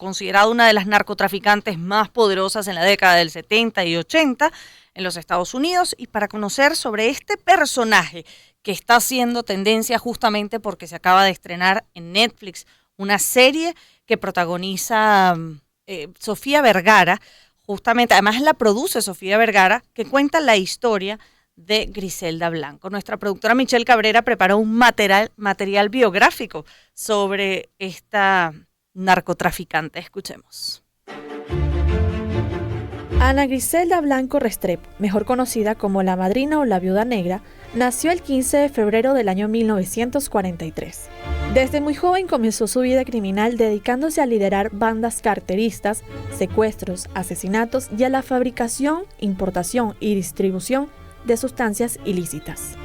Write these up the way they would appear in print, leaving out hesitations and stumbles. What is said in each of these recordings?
considerada una de las narcotraficantes más poderosas en la década del 70 y 80 en los Estados Unidos, y para conocer sobre este personaje que está haciendo tendencia justamente porque se acaba de estrenar en Netflix una serie que protagoniza Sofía Vergara, justamente, además la produce Sofía Vergara, que cuenta la historia de Griselda Blanco. Nuestra productora Michelle Cabrera preparó un material biográfico sobre esta narcotraficante. Escuchemos. Ana Griselda Blanco Restrepo, mejor conocida como la Madrina o la Viuda Negra, nació el 15 de febrero del año 1943. Desde muy joven comenzó su vida criminal dedicándose a liderar bandas carteristas, secuestros, asesinatos y a la fabricación, importación y distribución de sustancias ilícitas.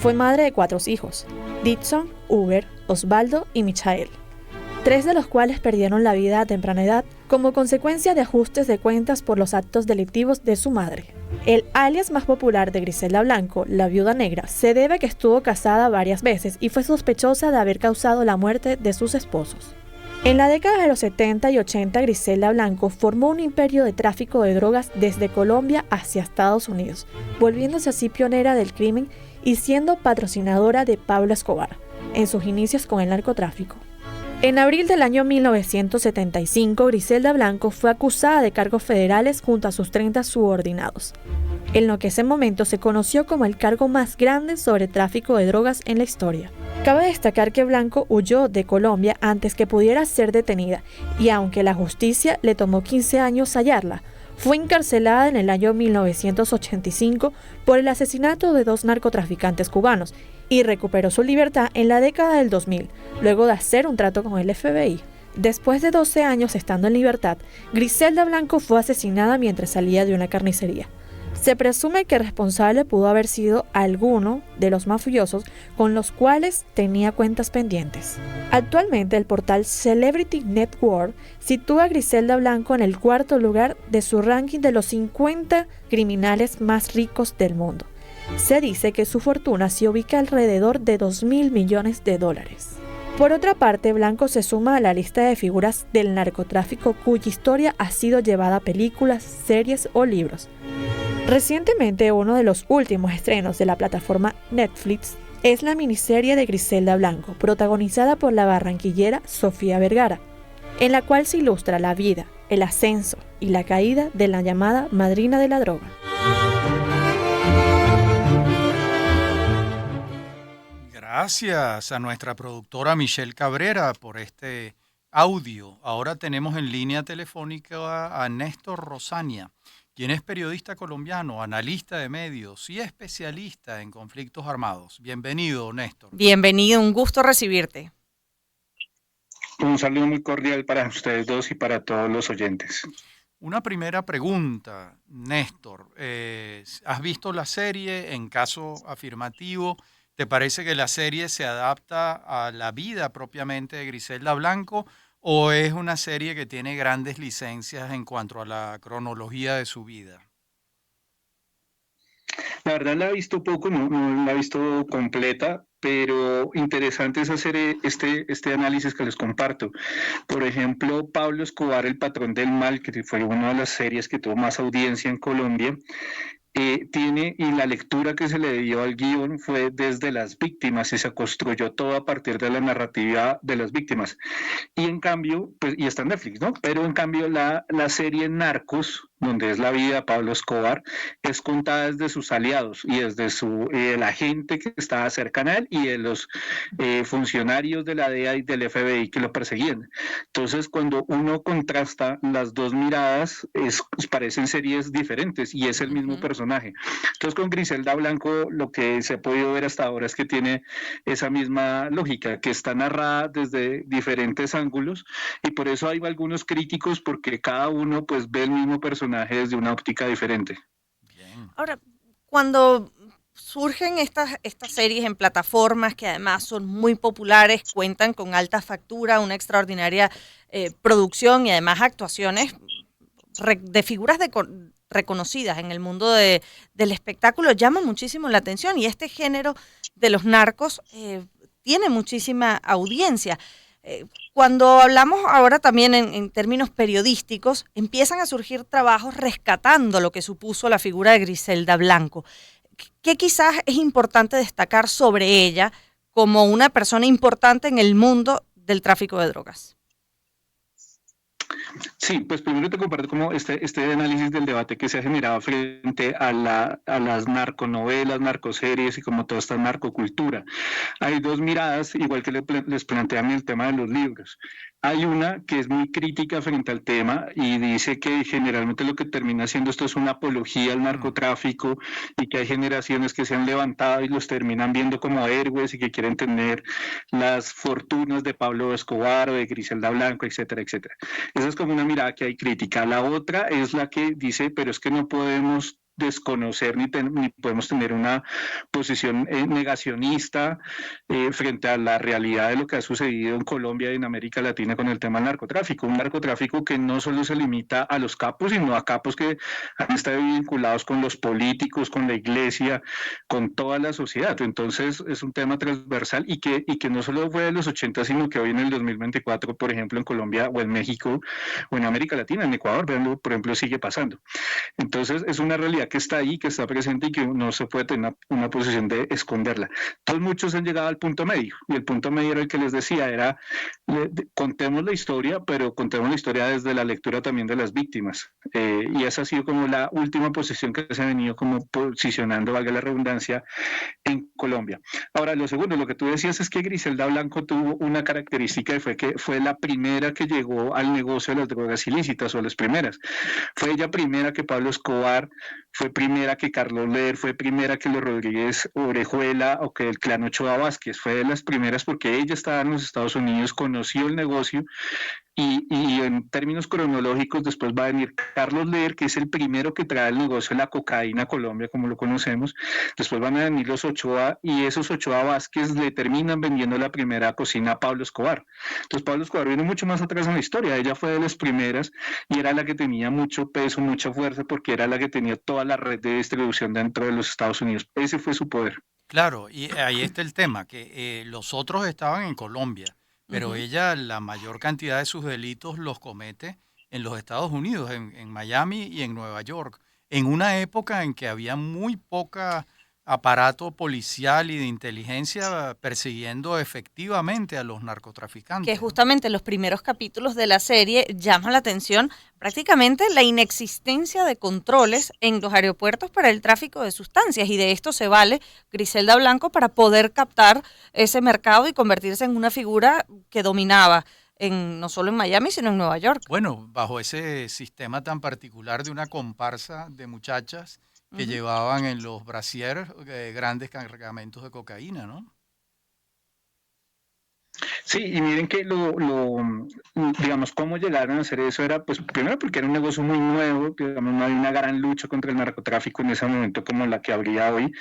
Fue madre de 4 hijos, Dixon, Uber, Osvaldo y Michael, 3 de los cuales perdieron la vida a temprana edad como consecuencia de ajustes de cuentas por los actos delictivos de su madre. El alias más popular de Griselda Blanco, la Viuda Negra, se debe a que estuvo casada varias veces y fue sospechosa de haber causado la muerte de sus esposos. En la década de los 70 y 80, Griselda Blanco formó un imperio de tráfico de drogas desde Colombia hacia Estados Unidos, volviéndose así pionera del crimen y siendo patrocinadora de Pablo Escobar en sus inicios con el narcotráfico. En abril del año 1975, Griselda Blanco fue acusada de cargos federales junto a sus 30 subordinados, en lo que ese momento se conoció como el cargo más grande sobre tráfico de drogas en la historia. Cabe destacar que Blanco huyó de Colombia antes que pudiera ser detenida, y aunque la justicia le tomó 15 años hallarla, fue encarcelada en el año 1985 por el asesinato de 2 narcotraficantes cubanos y recuperó su libertad en la década del 2000, luego de hacer un trato con el FBI. Después de 12 años estando en libertad, Griselda Blanco fue asesinada mientras salía de una carnicería. Se presume que el responsable pudo haber sido alguno de los mafiosos con los cuales tenía cuentas pendientes. Actualmente el portal Celebrity Network sitúa a Griselda Blanco en el 4º lugar de su ranking de los 50 criminales más ricos del mundo. Se dice que su fortuna se ubica alrededor de $2.000 millones. Por otra parte, Blanco se suma a la lista de figuras del narcotráfico cuya historia ha sido llevada a películas, series o libros. Recientemente, uno de los últimos estrenos de la plataforma Netflix es la miniserie de Griselda Blanco, protagonizada por la barranquillera Sofía Vergara, en la cual se ilustra la vida, el ascenso y la caída de la llamada Madrina de la Droga. Gracias a nuestra productora Michelle Cabrera por este audio. Ahora tenemos en línea telefónica a Néstor Rosania, quien es periodista colombiano, analista de medios y especialista en conflictos armados. Bienvenido, Néstor. Bienvenido, un gusto recibirte. Un saludo muy cordial para ustedes dos y para todos los oyentes. Una primera pregunta, Néstor. ¿Has visto la serie? En caso afirmativo, ¿te parece que la serie se adapta a la vida propiamente de Griselda Blanco o es una serie que tiene grandes licencias en cuanto a la cronología de su vida? La verdad la he visto poco, no la he visto completa, pero interesante es hacer este análisis que les comparto. Por ejemplo, Pablo Escobar, el patrón del mal, que fue una de las series que tuvo más audiencia en Colombia, y la lectura que se le dio al guión fue desde las víctimas y se construyó todo a partir de la narrativa de las víctimas. Y en cambio, pues, y está en Netflix, ¿no? Pero en cambio la serie Narcos, donde es la vida de Pablo Escobar, es contada desde sus aliados y desde la gente que estaba cercana a él y de los funcionarios de la DEA y del FBI que lo perseguían. Entonces, cuando uno contrasta las dos miradas, parecen series diferentes y es el mismo personaje. Entonces, con Griselda Blanco, lo que se ha podido ver hasta ahora es que tiene esa misma lógica, que está narrada desde diferentes ángulos y por eso hay algunos críticos porque cada uno pues ve el mismo personaje desde una óptica diferente. Bien. Ahora, cuando surgen estas series en plataformas que además son muy populares, cuentan con alta factura, una extraordinaria producción y además actuaciones de figuras reconocidas en el mundo del espectáculo, llama muchísimo la atención y este género de los narcos tiene muchísima audiencia. Cuando hablamos ahora también en términos periodísticos, empiezan a surgir trabajos rescatando lo que supuso la figura de Griselda Blanco. ¿Qué quizás es importante destacar sobre ella como una persona importante en el mundo del tráfico de drogas? Sí, pues primero te comparto como este análisis del debate que se ha generado frente a las narconovelas, narcoseries y como toda esta narcocultura. Hay dos miradas, igual que les plantean el tema de los libros. Hay una que es muy crítica frente al tema y dice que generalmente lo que termina siendo esto es una apología al narcotráfico y que hay generaciones que se han levantado y los terminan viendo como héroes y que quieren tener las fortunas de Pablo Escobar o de Griselda Blanco, etcétera, etcétera. Esa es como una mirada que hay crítica. La otra es la que dice, pero es que no podemos desconocer ni podemos tener una posición negacionista frente a la realidad de lo que ha sucedido en Colombia y en América Latina con el tema del narcotráfico. Un narcotráfico que no solo se limita a los capos, sino a capos que han estado vinculados con los políticos, con la iglesia, con toda la sociedad. Entonces es un tema transversal y que no solo fue de los 80, sino que hoy en el 2024, por ejemplo, en Colombia o en México o en América Latina, en Ecuador, veanlo, por ejemplo, sigue pasando. Entonces es una realidad que está ahí, que está presente y que no se puede tener una posición de esconderla. Entonces muchos han llegado al punto medio y el punto medio era el que les decía, era contemos la historia, pero contemos la historia desde la lectura también de las víctimas. Y esa ha sido como la última posición que se ha venido como posicionando, valga la redundancia, en Colombia. Ahora, lo segundo, lo que tú decías es que Griselda Blanco tuvo una característica y fue que fue la primera que llegó al negocio de las drogas ilícitas, o las primeras. Fue ella primera que Pablo Escobar, fue primera que Carlos Leder, fue primera que los Rodríguez Orejuela o que el clan Ochoa Vázquez. Fue de las primeras porque ella estaba en los Estados Unidos, conoció el negocio y en términos cronológicos después va a venir Carlos Leder, que es el primero que trae el negocio de la cocaína a Colombia, como lo conocemos. Después van a venir los Ochoa y esos Ochoa Vázquez le terminan vendiendo la primera cocina a Pablo Escobar. Entonces Pablo Escobar viene mucho más atrás en la historia. Ella fue de las primeras y era la que tenía mucho peso, mucha fuerza, porque era la que tenía toda la red de distribución dentro de los Estados Unidos. Ese fue su poder. Claro, y ahí está el tema, que los otros estaban en Colombia, pero ella la mayor cantidad de sus delitos los comete en los Estados Unidos, en Miami y en Nueva York, en una época en que había muy poca aparato policial y de inteligencia persiguiendo efectivamente a los narcotraficantes. Que justamente en los primeros capítulos de la serie llama la atención prácticamente la inexistencia de controles en los aeropuertos para el tráfico de sustancias, y de esto se vale Griselda Blanco para poder captar ese mercado y convertirse en una figura que dominaba no solo en Miami, sino en Nueva York. Bueno, bajo ese sistema tan particular de una comparsa de muchachas que llevaban en los brasieres grandes cargamentos de cocaína, ¿no? Sí, y miren que digamos, cómo llegaron a hacer eso era, pues, primero porque era un negocio muy nuevo, digamos, no había una gran lucha contra el narcotráfico en ese momento como la que habría hoy,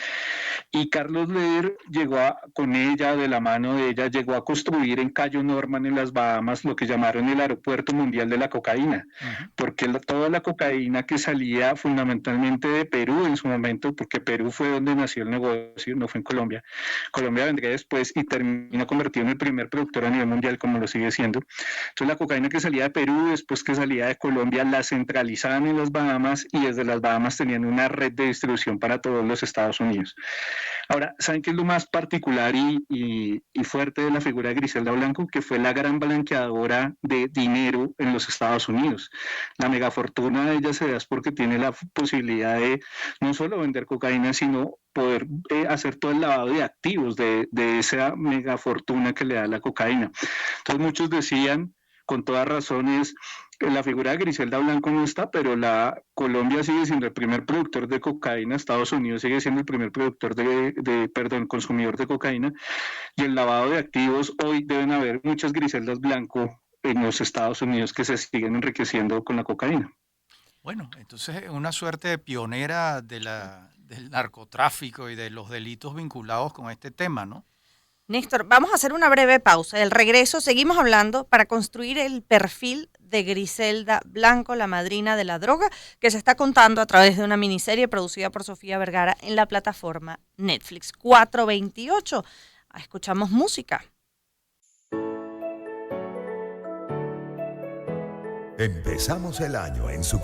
y Carlos Leder llegó con ella, de la mano de ella, llegó a construir en Cayo Norman, en las Bahamas, lo que llamaron el Aeropuerto Mundial de la Cocaína, porque toda la cocaína que salía fundamentalmente de Perú en su momento, porque Perú fue donde nació el negocio, no fue en Colombia. Colombia vendría después y terminó convertido en el primer productor a nivel mundial, como lo sigue siendo. Entonces la cocaína que salía de Perú, después que salía de Colombia, la centralizaban en las Bahamas y desde las Bahamas tenían una red de distribución para todos los Estados Unidos. Ahora, ¿saben qué es lo más particular y fuerte de la figura de Griselda Blanco? Que fue la gran blanqueadora de dinero en los Estados Unidos. La megafortuna de ella se da porque tiene la posibilidad de no solo vender cocaína, sino poder hacer todo el lavado de activos de esa megafortuna que le da la cocaína. Entonces muchos decían, con todas razones, la figura de Griselda Blanco no está, pero Colombia sigue siendo el primer productor de cocaína, Estados Unidos sigue siendo el primer productor consumidor de cocaína, y el lavado de activos, hoy deben haber muchas Griseldas Blanco en los Estados Unidos que se siguen enriqueciendo con la cocaína. Bueno, entonces es una suerte de pionera del narcotráfico y de los delitos vinculados con este tema, ¿no? Néstor, vamos a hacer una breve pausa. Al regreso seguimos hablando para construir el perfil de Griselda Blanco, la madrina de la droga, que se está contando a través de una miniserie producida por Sofía Vergara en la plataforma Netflix. 4:28. Escuchamos música. Empezamos el año en su